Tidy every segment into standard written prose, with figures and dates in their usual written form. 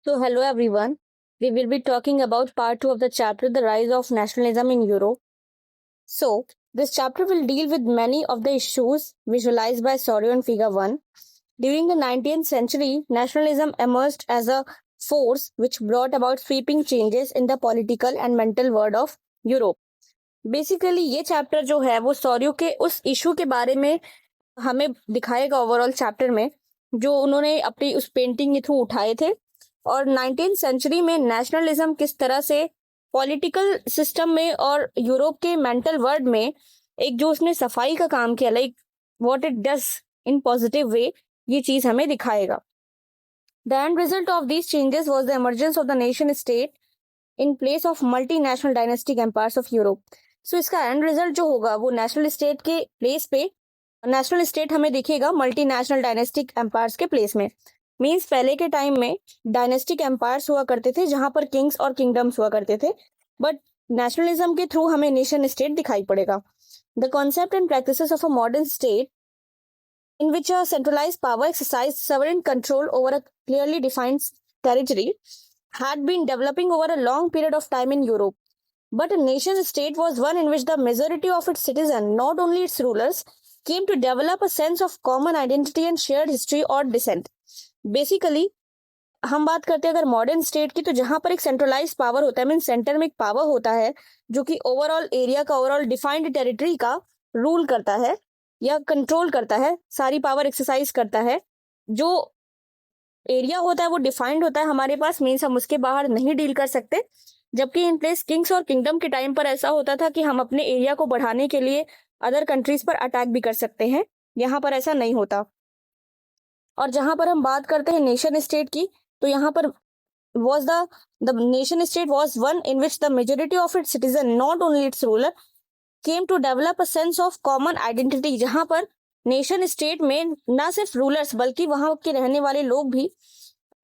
So, hello everyone. We will be talking about part 2 of the chapter The Rise of Nationalism in Europe. So, this chapter will deal with many of the issues visualized by Sorio and Figure 1. During the 19th century, nationalism emerged as a force which brought about sweeping changes in the political and mental world of Europe. Basically ये chapter जो है वो सॉरियो के उस issue के बारे में हमें दिखाएगा ओवरऑल चैप्टर में, जो उन्होंने अपनी उस पेंटिंग के थ्रू उठाए थे। और 19th सेंचुरी में नेशनलिज्म किस तरह से पॉलिटिकल सिस्टम में और यूरोप के मेंटल वर्ल्ड में एक जो उसने सफाई का काम किया, like what it does in positive way, ये चीज हमें दिखाएगा। The end result of these changes was the emergence of the nation state in place of multinational dynastic empires of Europe. So इसका एंड रिजल्ट जो होगा वो national state के place पे, नेशनल स्टेट हमें दिखेगा मल्टीनेशनल डायनेस्टिक एम्पायर्स के place में। मीन्स पहले के टाइम में डायनेस्टिक एम्पायर्स हुआ करते थे जहां पर किंग्स और किंगडम्स हुआ करते थे, बट नेशनलिज्म के थ्रू हमें नेशन स्टेट दिखाई पड़ेगा। The concept and practices of a modern state in which a centralized power exercised sovereign control over a clearly defined territory had been developing over a long period of time in Europe. But a nation state was one in which the majority of its citizens, not only its rulers, came to develop a sense of common identity and shared history or descent. Basically, हम बात करते हैं अगर modern state की, तो जहां पर एक सेंट्रलाइज पावर होता है, मीन सेंटर में एक पावर होता है जो कि ओवरऑल एरिया का, ओवरऑल डिफाइंड टेरिटरी का रूल करता है या कंट्रोल करता है, सारी पावर एक्सरसाइज करता है। जो एरिया होता है वो डिफाइंड होता है हमारे पास, मीन्स हम उसके बाहर नहीं डील कर सकते। जबकि इन प्लेस किंग्स और किंगडम के टाइम पर ऐसा होता था कि हम अपने एरिया को बढ़ाने के लिए अदर कंट्रीज पर अटैक भी कर सकते हैं, यहाँ पर ऐसा नहीं होता। और जहां पर हम बात करते हैं नेशन स्टेट की, तो यहाँ पर was the nation state was one in which the majority of its citizen, not only its ruler, came to develop a sense of common identity। जहां पर नेशन स्टेट में ना सिर्फ रूलर्स बल्कि वहां के रहने वाले लोग भी,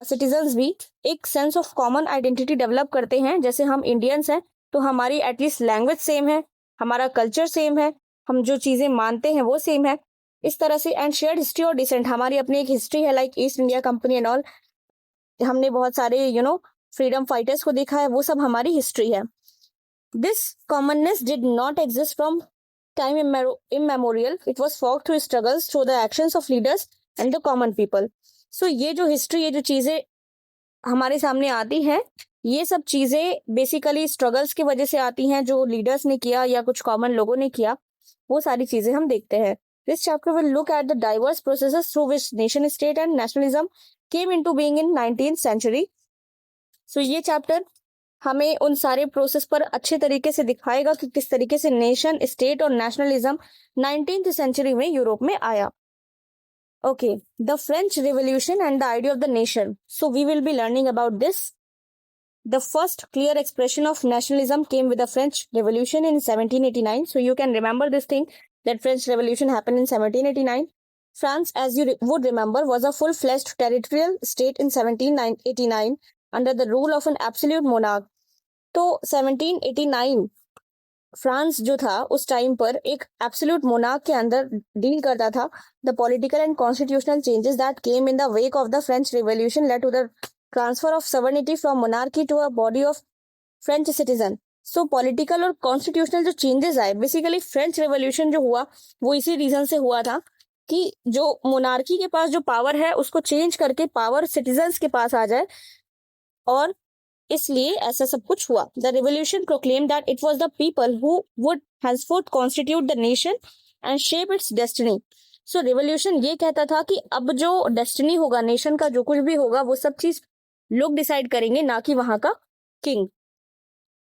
सिटीजन्स भी एक sense of common identity develop करते हैं। जैसे हम इंडियंस हैं तो हमारी एटलीस्ट लैंग्वेज सेम है, हमारा कल्चर सेम है, हम जो चीजें मानते हैं वो सेम है, इस तरह से। एंड शेयर्ड हिस्ट्री और डिसेंट, हमारी अपनी एक हिस्ट्री है, like east India company and all. हमने बहुत सारे फ्रीडम फाइटर्स को देखा है, वो सब हमारी हिस्ट्री है। This commonness did not exist from time immemorial, it was forked through struggles through the actions of leaders and the common people. So ये जो हिस्ट्री, ये जो चीजें हमारे सामने आती हैं, ये सब चीजें बेसिकली स्ट्रगल्स की वजह से आती हैं, जो लीडर्स ने किया या कुछ कॉमन लोगों ने किया, वो सारी चीजें हम देखते हैं। This chapter will look at the diverse processes through which nation state and nationalism came into being in 19th century. So ये चैप्टर हमें उन सारे प्रोसेस पर अच्छे तरीके से दिखाएगा कि किस तरीके से नेशन स्टेट और नेशनलिज्म 19th सेंचुरी में यूरोप में आया। Okay, the French Revolution and the idea of the nation. So we will be learning about this. The first clear expression of nationalism came with the French Revolution in 1789. So you can remember this thing, that French Revolution happened in 1789. France, as you would remember, was a full-fledged territorial state in 1789 under the rule of an absolute monarch. तो 1789 France जो था उस time पर एक absolute monarch के अंदर deal करता था। The political and constitutional changes that came in the wake of the French Revolution led to the transfer of sovereignty from monarchy to a body of French citizen. So political और constitutional जो changes आए, basically French Revolution जो हुआ वो इसी reason से हुआ था कि जो मोनार्की के पास जो पावर है उसको चेंज करके पावर सिटीजन्स के पास आ जाए, और इसलिए ऐसा सब कुछ हुआ। The revolution proclaim that it was the people who would henceforth constitute the nation and shape its destiny। So revolution ये कहता था कि अब जो डेस्टिनी होगा नेशन का, जो कुछ भी होगा, वो सब चीज लोग डिसाइड करेंगे, ना कि वहां का king.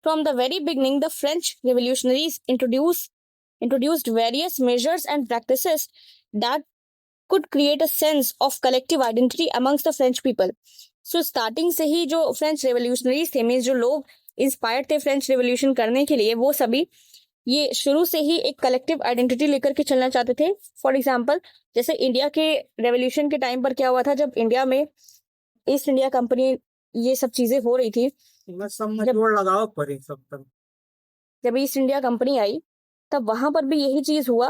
From the very beginning the French revolutionaries introduced various measures and practices that could create a sense of collective identity amongst the French people। So starting से ही जो फ्रेंच रेवोल्यूशनरीज थे, मीन्स जो लोग इंस्पायर्ड थे French revolution करने के लिए, वो सभी ये शुरू से ही एक कलेक्टिव आइडेंटिटी लेकर के चलना चाहते थे। फॉर एग्जांपल, जैसे इंडिया के रेवोल्यूशन के टाइम पर क्या हुआ था, जब इंडिया में ईस्ट इंडिया कंपनी, ये सब चीजें हो रही थी, जब ईस्ट इंडिया कंपनी आई तब वहां पर भी यही चीज हुआ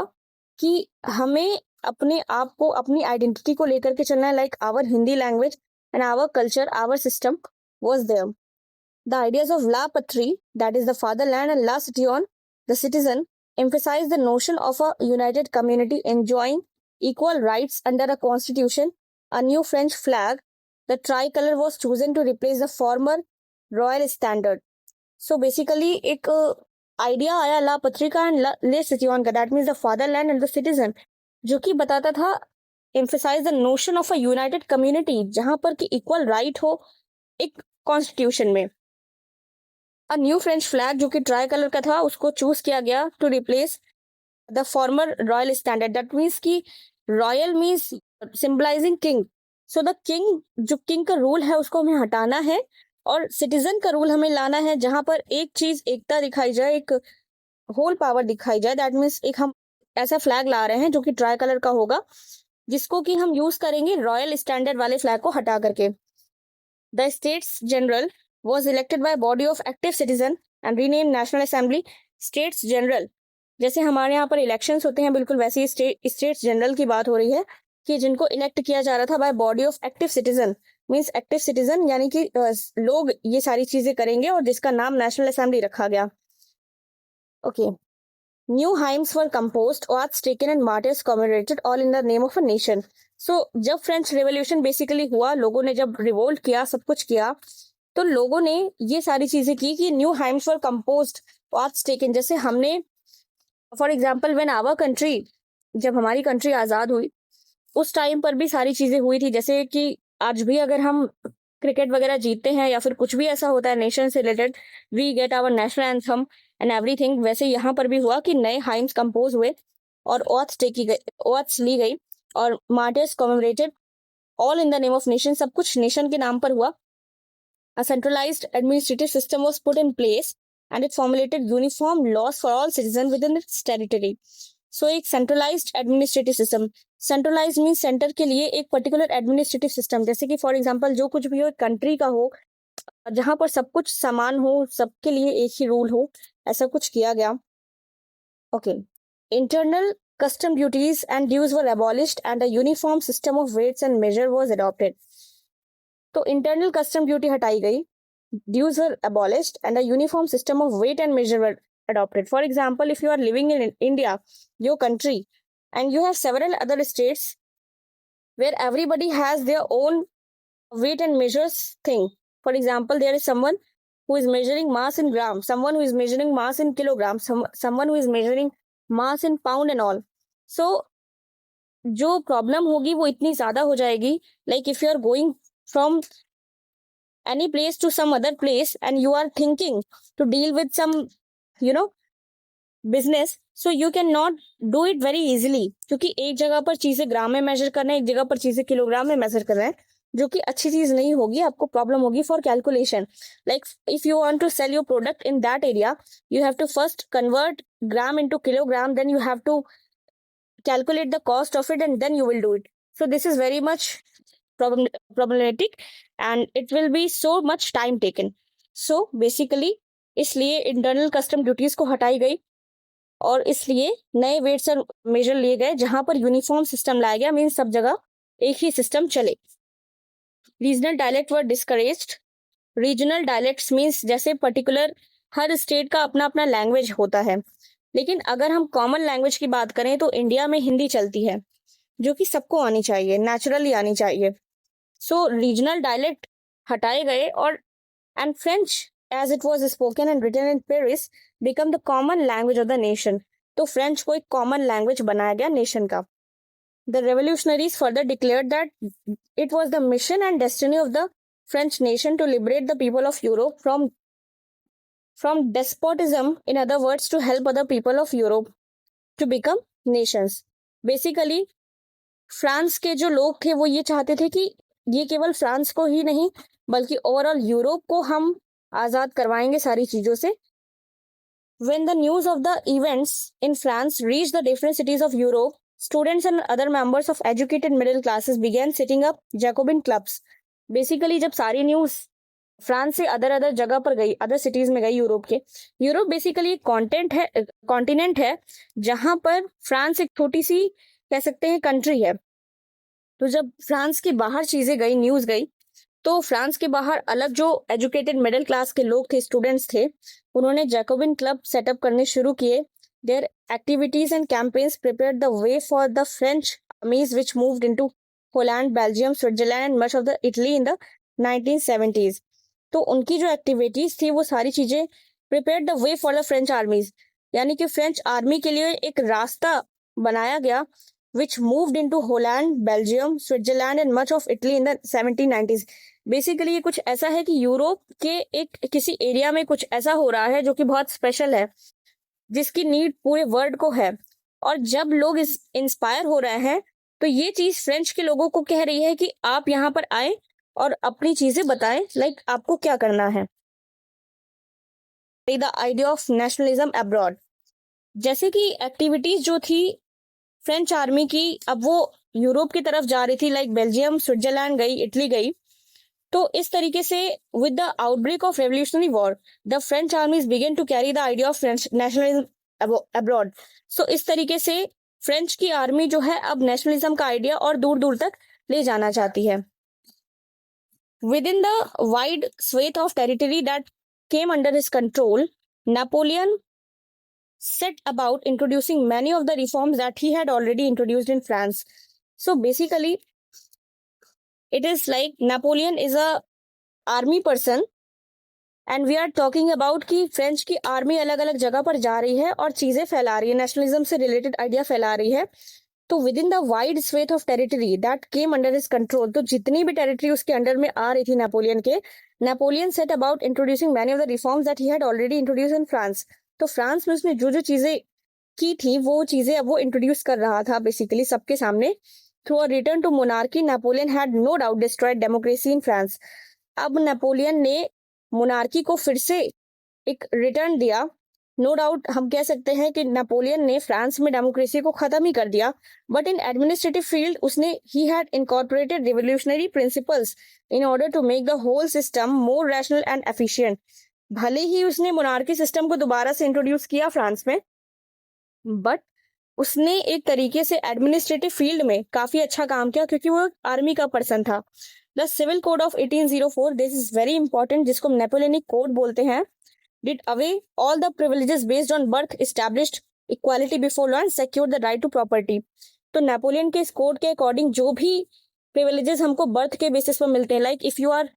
कि हमें अपने आप को, अपनी आइडेंटिटी को लेकर के चलना है, like our Hindi language and our culture, our system, was there. The ideas of La Patrie, that is the fatherland, and La Citoyen, the citizen, emphasize the notion of a united community enjoying equal rights under a constitution. A new French flag, the tricolor, was chosen to replace the former royal standard. So basically, एक idea आया la patrie का and le citoyen का, that means the fatherland and the citizen, जो कि बताता था emphasise the notion of a united community, जहां पर कि इक्वल राइट हो एक कॉन्स्टिट्यूशन में. अ न्यू फ्रेंच फ्लैग जो कि ट्राई कलर का था उसको चूज किया गया to replace the former royal standard. That means कि royal means symbolising king. So the king, जो किंग का रूल है उसको हमें हटाना है और सिटीजन का रूल हमें लाना है, जहां पर एक चीज एकता दिखाई जाए, एक होल पावर दिखाई जाए. दैट मीन्स एक हम ऐसा फ्लैग ला रहे हैं जो कि ट्राई कलर का होगा, जिसको कि हम यूज करेंगे रॉयल स्टैंडर्ड वाले फ्लैग को हटा करके. The states general was elected by a body of active citizen and renamed National Assembly. States general, जैसे हमारे यहाँ पर इलेक्शंस होते हैं, बिल्कुल वैसे ही स्टेट्स जनरल की बात हो रही है कि जिनको इलेक्ट किया जा रहा था by body of active citizen. Means active citizen यानी कि लोग ये सारी चीजें करेंगे और जिसका नाम नेशनल असेंबली रखा गया. Okay. New hymns were composed, oaths taken and martyrs commemorated, all in the name of a nation. सो जब फ्रेंच रेवोल्यूशन बेसिकली हुआ, लोगों ने जब रिवोल्ट किया, सब कुछ किया, तो लोगों ने ये सारी चीजें की कि new hymns were composed, oaths taken. जैसे हमने for example when our country, जब हमारी कंट्री आजाद हुई उस टाइम पर भी सारी चीजें हुई थी. जैसे कि आज भी अगर हम क्रिकेट वगैरह जीतते हैं या फिर कुछ भी ऐसा होता है नेशन से related, we get our national anthem and everything. वैसे यहाँ पर भी हुआ कि नए हाइम्स कंपोज हुए और oaths टेकी गई, oaths ली गई और martyrs commemorated, all in the name of nation. सब कुछ नेशन के नाम पर हुआ. A centralized administrative system was put in place and it formulated uniform laws for all citizens within its territory. So एक centralized administrative system, centralized means center के लिए एक particular administrative system, जैसे कि for example जो कुछ भी हो country का हो, जहां पर सब कुछ समान हो, सबके लिए एक ही रूल हो, ऐसा कुछ किया गया. Okay. Internal custom duties and dues were abolished and a uniform system of weights and measure was adopted. तो इंटरनल कस्टम ड्यूटी हटाई गई, dues were abolished and a uniform system of weight and measure were adopted. For example, if you are living in India, your country, and you have several other states where everybody has their own weight and measures thing. For example, there is someone who is measuring mass in gram, someone who is measuring mass in kilogram, someone who is measuring mass in pound and all. So जो problem होगी वो इतनी ज्यादा हो जाएगी, like if you are going from any place to some other place and you are thinking to deal with some business, so you cannot do it very easily, क्योंकि एक जगह पर चीजें ग्राम में मेजर करना है, एक जगह पर चीजें किलोग्राम में मेजर करना है, जो कि अच्छी चीज नहीं होगी. आपको प्रॉब्लम होगी for calculation. Like if you want to sell your product in that area, you have to first convert gram into kilogram, then you have to calculate the cost of it and then you will do it. So this is very much problematic and it will be so much time taken. So basically इसलिए internal custom duties को हटाई गई और इसलिए नए weights और major लिए गए, जहां पर यूनिफॉर्म सिस्टम लाया गया, मीन सब जगह एक ही सिस्टम चले. रीजनल डायलेक्ट वर डिस्करेज्ड. रीजनल डायलेक्ट्स मीन्स जैसे पर्टिकुलर हर स्टेट का अपना अपना लैंग्वेज होता है, लेकिन अगर हम कॉमन लैंग्वेज की बात करें तो इंडिया में हिंदी चलती है, जो कि सबको आनी चाहिए, नेचुरली आनी चाहिए. सो रीजनल डायलेक्ट हटाए गए और and French as it was spoken and written in Paris become the common language of the nation. तो फ्रेंच को एक कॉमन लैंग्वेज बनाया गया नेशन का. The revolutionaries further declared that it was the mission and destiny of the French nation to liberate the people of Europe from despotism, in other words to help other people of Europe to become nations. Basically France के जो लोग थे वो ये चाहते थे कि ये केवल फ्रांस को ही नहीं बल्कि ओवरऑल यूरोप को हम आजाद करवाएंगे सारी चीजों से. When the news of the events in France reached the different cities of Europe, students and other members of educated middle classes began setting up Jacobin clubs. Basically जब सारी न्यूज फ्रांस से other जगह पर गई, other cities में गई Europe के, Europe basically एक कॉन्टिनेंट है जहां पर फ्रांस एक छोटी सी कह सकते हैं कंट्री है. तो जब फ्रांस के बाहर चीजें गई, न्यूज गई, तो फ्रांस के बाहर अलग जो एजुकेटेड मिडिल क्लास के लोग थे, स्टूडेंट्स थे, उन्होंने जैकोबिन क्लब सेटअप करने शुरू किए. Their activities and campaigns prepared the way for the French armies which moved into Holland, Belgium, Switzerland and much of the Italy in the 1970s. तो उनकी जो एक्टिविटीज थी वो सारी चीजें prepare the way for the French armies, यानी कि French army के लिए एक रास्ता बनाया गया which moved into Holland, Belgium, Switzerland and much of Italy in the 1790s. Basically ये कुछ ऐसा है कि यूरोप के एक किसी एरिया में कुछ ऐसा हो रहा है जो कि बहुत स्पेशल है, जिसकी नीड पूरे वर्ल्ड को है. और जब लोग इस इंस्पायर हो रहे हैं तो ये चीज फ्रेंच के लोगों को कह रही है कि आप यहाँ पर आए और अपनी चीजें बताएं, लाइक आपको क्या करना है. The idea of nationalism abroad, जैसे कि एक्टिविटीज जो थी फ्रेंच आर्मी की, अब वो यूरोप की तरफ जा रही थी, लाइक बेल्जियम, स्विट्जरलैंड गई, इटली गई. तो इस तरीके से with the outbreak of revolutionary war the French armies began to carry the idea of French nationalism abroad. So इस तरीके से फ्रेंच की आर्मी जो है अब नेशनलिज्म का आइडिया और दूर दूर तक ले जाना चाहती है. Within the wide swath of territory that came under his control, Napoleon set about introducing many of the reforms that he had already introduced in France. So basically, it is like Napoleon is a army person and we are talking about कि French की army अलग अलग जगह पर जा रही है और चीजें फैला रही है, नेशनलिज्म से रिलेटेड आइडिया फैला रही है. तो with in the wide swathe of territory that came under his control, तो जितनी भी टेरिटरी उसके अंडर में आ रही थी नेपोलियन के, Napoleon set about introducing many of the reforms that he had already introduce in France. तो फ्रांस में उसने जो जो चीजें की थी वो चीजें अब वो इंट्रोड्यूस कर रहा था बेसिकली सबके सामने. Through a return to monarchy, Napoleon had no doubt destroyed democracy in France. अब नेपोलियन ने मोनार्की को फिर से एक रिटर्न दिया. नो डाउट हम कह सकते हैं कि नेपोलियन ने फ्रांस में डेमोक्रेसी को खत्म ही कर दिया, बट इन एडमिनिस्ट्रेटिव फील्ड उसने he had incorporated revolutionary principles in order to make the whole system more rational and efficient. भले ही उसने मोनार्की सिस्टम को दोबारा से इंट्रोड्यूस किया फ्रांस में, बट उसने एक तरीके से एडमिनिस्ट्रेटिव फील्ड में काफी अच्छा काम किया क्योंकि वो आर्मी का पर्सन था. The civil code of 1804, this is very important, जिसको नेपोलियनिक कोड बोलते हैं, did away all the privileges based on birth, established equality before law and secured the right to property. तो नेपोलियन के इस code के according जो भी privileges हमको बर्थ के बेसिस पर मिलते हैं, like if you are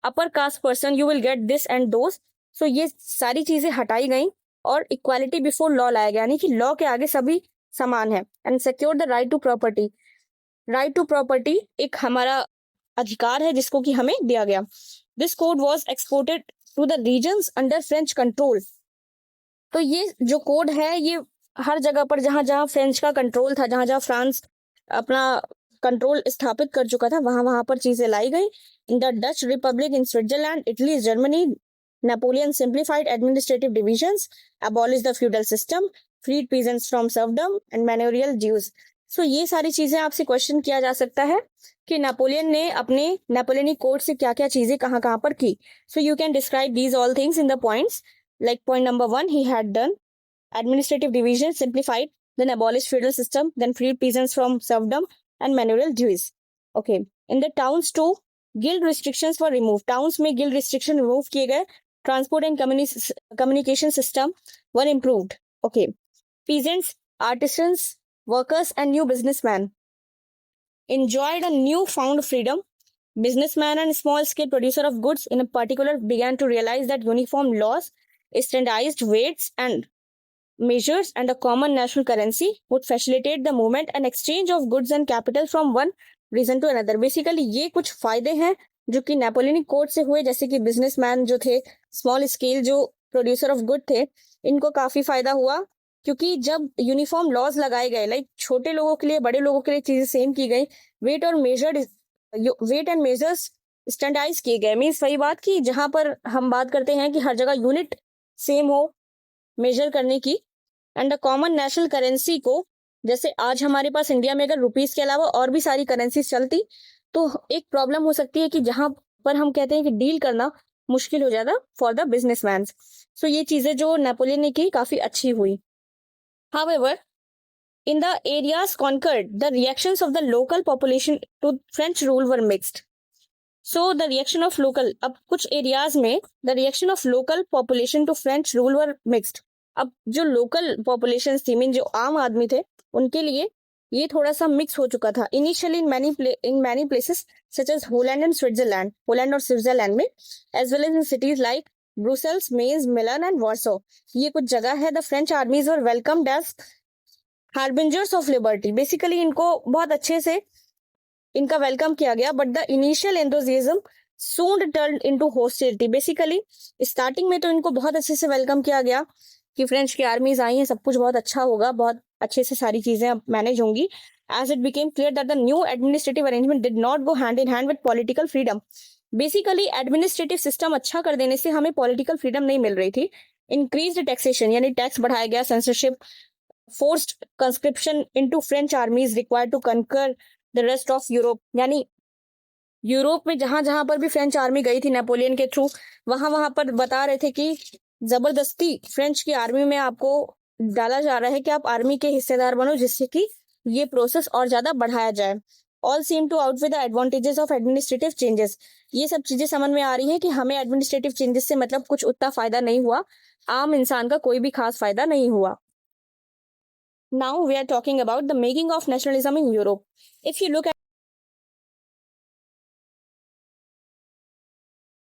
upper caste person you will get this and those, so ये सारी चीजें हटाई गई और इक्वालिटी बिफोर लॉ लाया गया, यानी कि लॉ के आगे सभी समान है. And secure the right to property. Right to property एक हमारा अधिकार है जिसको कि हमें दिया गया. This code was exported to the regions under French control. तो ये जो कोड है ये हर जगह पर जहां जहां फ्रेंच का कंट्रोल था, जहां जहां फ्रांस अपना कंट्रोल स्थापित कर चुका था, वहां वहां पर चीजें लाई गई. In the Dutch republic, in Switzerland, Italy, Germany, Napoleon simplified administrative divisions, abolish the feudal system, freed peasants from serfdom and manorial dues. So ये सारी चीजें आपसे क्वेश्चन किया जा सकता है कि नेपोलियन ने अपने नेपोलियनिक कोड से क्या क्या चीजें कहाँ कहाँ पर की. So you can describe these all things in the points. Like point number 1, he had done administrative division, simplified, then abolished feudal system, then freed peasants from serfdom and manorial dues. Okay, in the towns too, guild restrictions were removed. Towns में guild restriction remove किए गए. Transport and communication system were improved. Okay, peasants, artisans, workers and new businessmen enjoyed a newfound freedom. Businessmen and small-scale producer of goods in particular began to realize that uniform laws, standardized weights and measures and a common national currency would facilitate the movement and exchange of goods and capital from one region to another. Basically ये कुछ फायदे हैं जो कि Napoleonic code से हुए, जैसे कि बिजनेसमैन जो थे, स्मॉल स्केल जो प्रोड्यूसर ऑफ गुड थे, इनको काफी फायदा हुआ क्योंकि जब यूनिफॉर्म लॉज लगाए गए, लाइक छोटे लोगों के लिए बड़े लोगों के लिए चीजें सेम की गई, वेट एंड मेजर्स स्टैंडर्डाइज किए गए. मीन्स वही बात कि जहां पर हम बात करते हैं कि हर जगह यूनिट सेम हो मेजर करने की, and the common national currency को, जैसे आज हमारे पास इंडिया में अगर रुपीस के अलावा और भी सारी करेंसीज चलती तो एक प्रॉब्लम हो सकती है कि जहां पर हम कहते हैं कि डील करना मुश्किल हो जाता फॉर द बिजनेसमैन. सो ये चीजें जो नेपोलियन ने की काफी अच्छी हुई. However, in the areas conquered, the reactions of the local population to French rule were mixed. So the reaction of local, अब कुछ एरियाज में the reaction of local population to French rule were mixed. अब जो local population थी, mean जो आम आदमी थे, उनके लिए ये थोड़ा सा मिक्स हो चुका था। Initially in many places such as Holland and Switzerland, Holland और स्विट्जरलैंड में, as well as in cities like Brussels, Mainz, Milan and Warsaw, ये कुछ जगह है। The French armies were welcomed as harbingers of liberty. Basically इनको बहुत अच्छे से इनका वेलकम किया गया, but the initial enthusiasm soon turn into hostility. Basically starting में तो इनको बहुत अच्छे से वेलकम किया गया कि फ्रेंच की आर्मीज आई हैं, सब कुछ बहुत अच्छा होगा, बहुत अच्छे से सारी चीजें अब मैनेज होंगी। As it became clear that the new administrative arrangement did not go hand in hand with political freedom. Basically administrative system अच्छा कर देने से हमें पॉलिटिकल फ्रीडम नहीं मिल रही थी। इंक्रीज टैक्सेशन, यानी टैक्स बढ़ाया गया, censorship, forced conscription into French armies required to conquer the rest of Europe। यानी यूरोप में जहां जहां पर भी फ्रेंच आर्मी गई थी नेपोलियन के थ्रू, वहां वहां पर बता रहे थे कि जबरदस्ती फ्रेंच की आर्मी में आपको डाला जा रहा है कि आप आर्मी के हिस्सेदार बनो, जिससे कि ये प्रोसेस और ज्यादा बढ़ाया जाए। All seem to outweigh the advantages of administrative changes. ये सब चीजें समझ में आ रही है कि हमें एडमिनिस्ट्रेटिव चेंजेस से मतलब कुछ उतना फायदा नहीं हुआ, आम इंसान का कोई भी खास फायदा नहीं हुआ। Now we are talking about the making of nationalism in Europe. If you look at